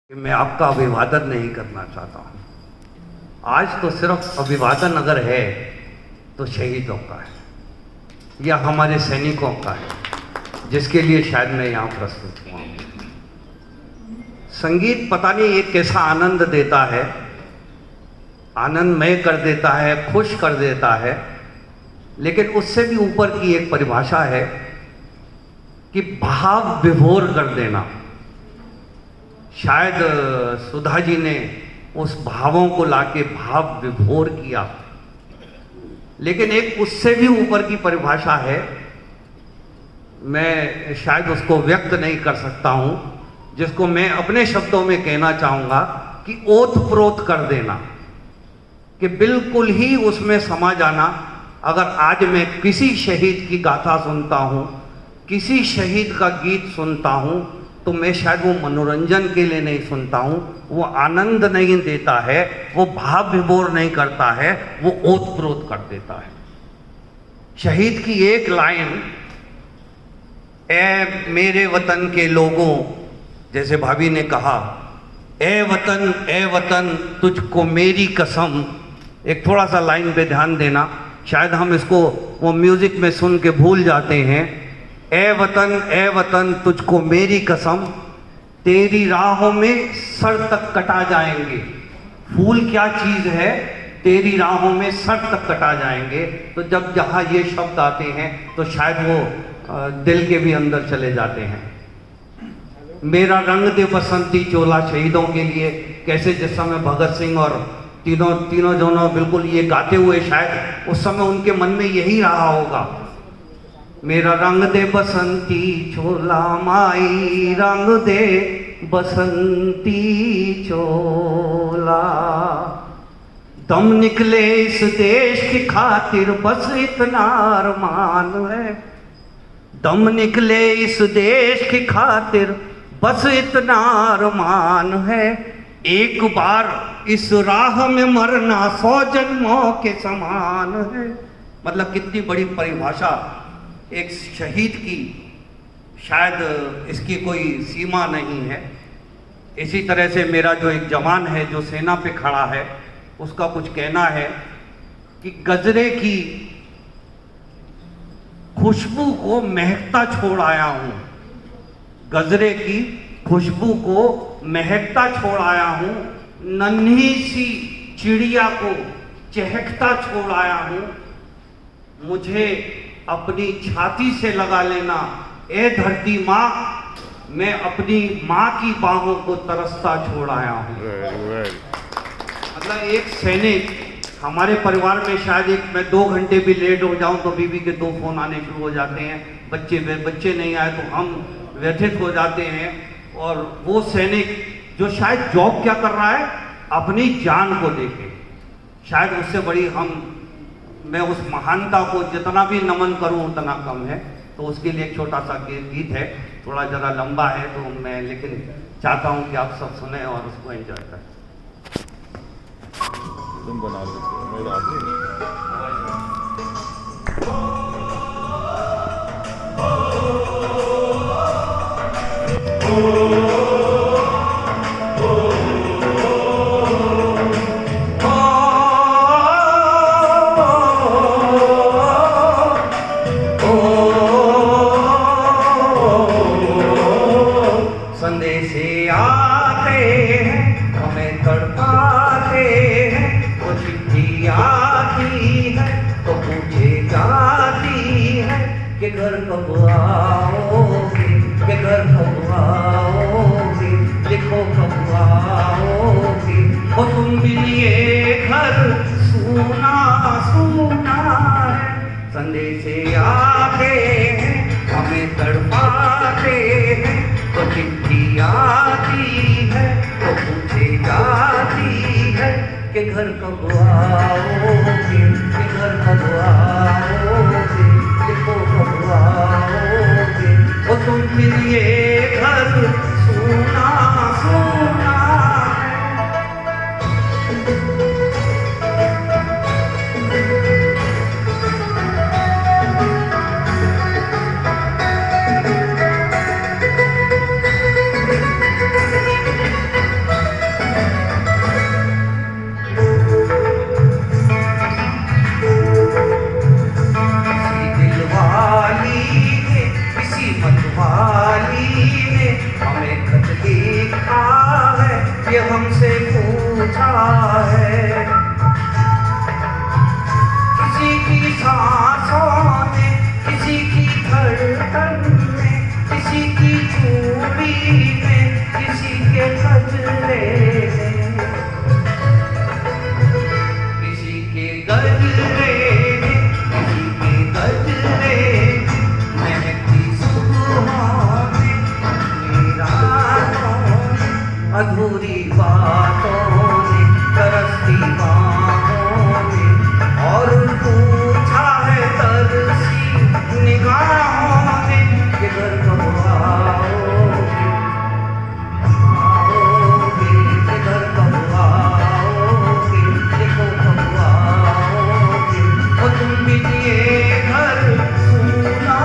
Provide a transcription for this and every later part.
कि मैं आपका अभिवादन नहीं करना चाहता हूँ। आज तो सिर्फ अभिवादन अगर है तो शहीदों का है या हमारे सैनिकों का है, जिसके लिए शायद मैं यहाँ प्रस्तुत हुआ हूँ। संगीत पता नहीं एक कैसा आनंद देता है, आनंदमय कर देता है, खुश कर देता है, लेकिन उससे भी ऊपर की एक परिभाषा है कि भाव विभोर कर देना। शायद सुधा जी ने उस भावों को लाके भाव विभोर किया, लेकिन एक उससे भी ऊपर की परिभाषा है, मैं शायद उसको व्यक्त नहीं कर सकता हूं, जिसको मैं अपने शब्दों में कहना चाहूंगा कि ओत-प्रोत कर देना, कि बिल्कुल ही उसमें समा जाना। अगर आज मैं किसी शहीद की गाथा सुनता हूं, किसी शहीद का गीत सुनता हूं, तो मैं शायद वो मनोरंजन के लिए नहीं सुनता हूं, वो आनंद नहीं देता है, वो भाव विभोर नहीं करता है, वो ओत-प्रोत कर देता है। शहीद की एक लाइन, ए मेरे वतन के लोगों, जैसे भाभी ने कहा, ए वतन तुझको मेरी कसम। एक थोड़ा सा लाइन पे ध्यान देना, शायद हम इसको वो म्यूजिक में सुन के भूल जाते हैं। ए वतन तुझको मेरी कसम, तेरी राहों में सर तक कटा जाएंगे। फूल क्या चीज़ है, तेरी राहों में सर तक कटा जाएंगे। तो जब जहाँ ये शब्द आते हैं तो शायद वो दिल के भी अंदर चले जाते हैं। मेरा रंग दे बसंती चोला, शहीदों के लिए कैसे जिस समय भगत सिंह और तीनों दोनों बिल्कुल ये गाते हुए, शायद उस समय उनके मन में यही रहा होगा, मेरा रंग दे बसंती चोला माई, रंग दे बसंती चोला। दम निकले इस देश की खातिर बस इतना अरमान है। दम निकले इस देश की खातिर बस इतना अरमान है। एक बार इस राह में मरना 100 जन्मों के समान है। मतलब कितनी बड़ी परिभाषा एक शहीद की, शायद इसकी कोई सीमा नहीं है। इसी तरह से मेरा जो एक जवान है जो सेना पे खड़ा है, उसका कुछ कहना है कि गजरे की खुशबू को महकता छोड़ आया हूँ, गजरे की खुशबू को महकता छोड़ आया हूँ, नन्ही सी चिड़िया को चहकता छोड़ आया हूँ। मुझे अपनी छाती से लगा लेना ए धरती माँ, मैं अपनी माँ की बाहों को तरसता छोड़ आया हूँ। मतलब एक सैनिक, हमारे परिवार में शायद मैं 2 घंटे भी लेट हो जाऊं तो बीवी के 2 फोन आने शुरू हो जाते हैं, बच्चे नहीं आए तो हम व्यथित हो जाते हैं। और वो सैनिक जो शायद जॉब क्या कर रहा है, अपनी जान को देखे, शायद उससे बड़ी मैं उस महानता को जितना भी नमन करूं उतना कम है। तो उसके लिए एक छोटा सा गीत है, थोड़ा जरा लंबा है तो मैं लेकिन चाहता हूं कि आप सब सुने और उसको एंजॉय करें। तुम बना लो मेरा संदेशे आते हैं, हमें तड़पाते हैं, वो चिट्ठी आती है तो पूछे जाती है कि घर कब आओगे, कि घर कब आओगे, लिखो कब आओगे। वो तुम बिन ये घर सूना सूना है। संदेशे आते हैं, हमें तड़पाते हैं, तो चिट्ठी आती है तो पूछे जाती है कि घर कब आओगे, कि घर कब आओगे, देखो कब आओगे। वो तुम फिर ये घर सूना सूना है। ये हमसे पूछा है। किसी की सांसों ने, किसी की धड़कन में, किसी की चूड़ी में, किसी के गजरे में, किसी के गजरे में, किसी के गजरे में, महकती सुबहों में, रातों में, अधूरी बातों ने, तरसती बाहों में, और पूछा है तरसी निगाहों ने कि घर कब आओगे, आओगे, कि घर कब आओगे, देखो कब आओगे, और तुम भी ये घर सूना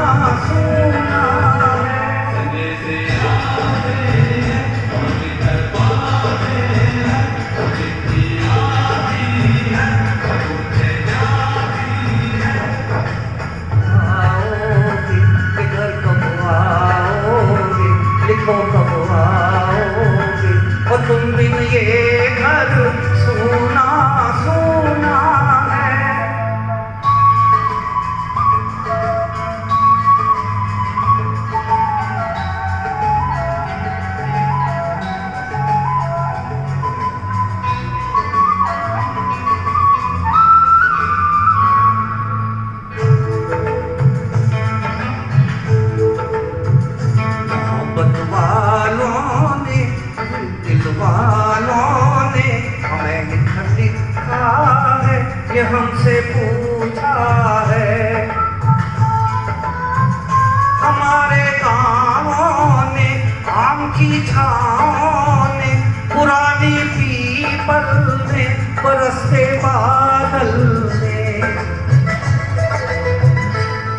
सूना लिखो कब आओगे, और तुम बिन ये घर सूना सूना है। मोहब्बत वालों ने, दिल वालों ने हमें लिखा है, ये हमसे पूछा है। हमारे गाँवों ने, आम की छाँव ने, पुरानी पीपल ने, बरसते बादल ने,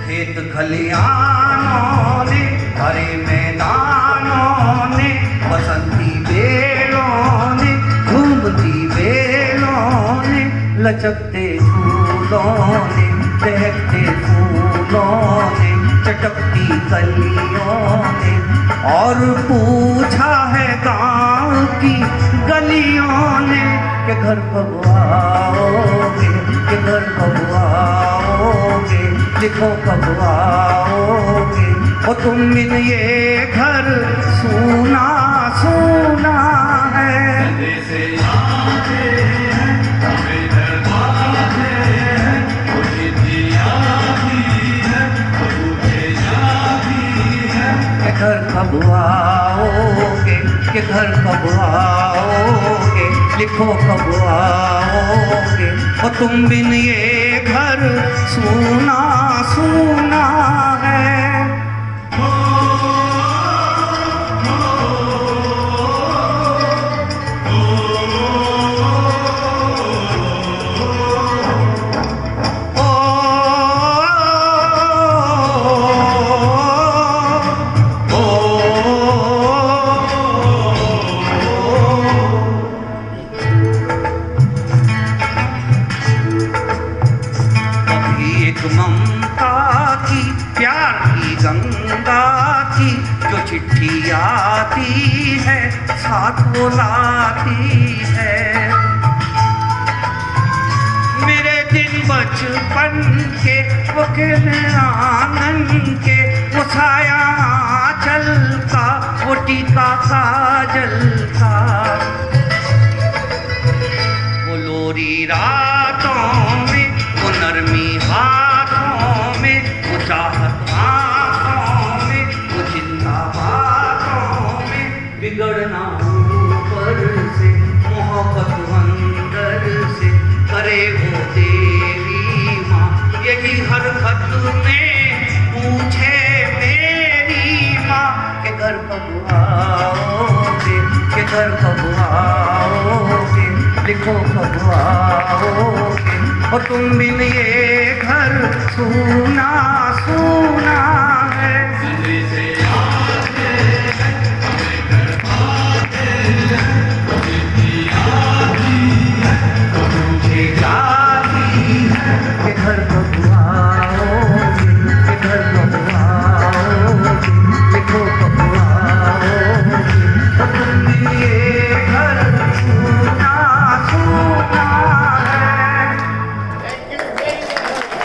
खेत खलियानों ने, हरे मैदानों ने, बसंती बेलों ने, घूमती बेलों ने, लचकते झूलों ने, दहकते फूलों ने, चटकती कलियों ने, और पूछा है गाँव की गलियों ने कि घर कब आओगे, कि घर कब आओगे, लिखो कब आओगे, और तुम बिन ये घर सूना सूना है। कि घर कब आओगे, कि घर कब आओगे, लिखो कब आओगे, और तुम बिन ये घर सूना सूना है। ममता की, प्यार की गंगा की जो चिट्ठी आती है, साथ वो लाती है। मेरे दिन बचपन के, वो खेले आंगन के, वो साया आंचल का, वो टीका काजल का, वो लोरी रातों में, वो नरमी हाथों में, वो चाहत आँखों में, वो चिंता बातों में, बिगड़ना ऊपर से, मोहब्बत अंदर से, करे वो देवी माँ, यही हर खत में पूछे मेरी माँ कि घर कब आओगे, कि घर कब आओगे, लिखो कब आओगे, और तुम बिन ये घर सूना सूना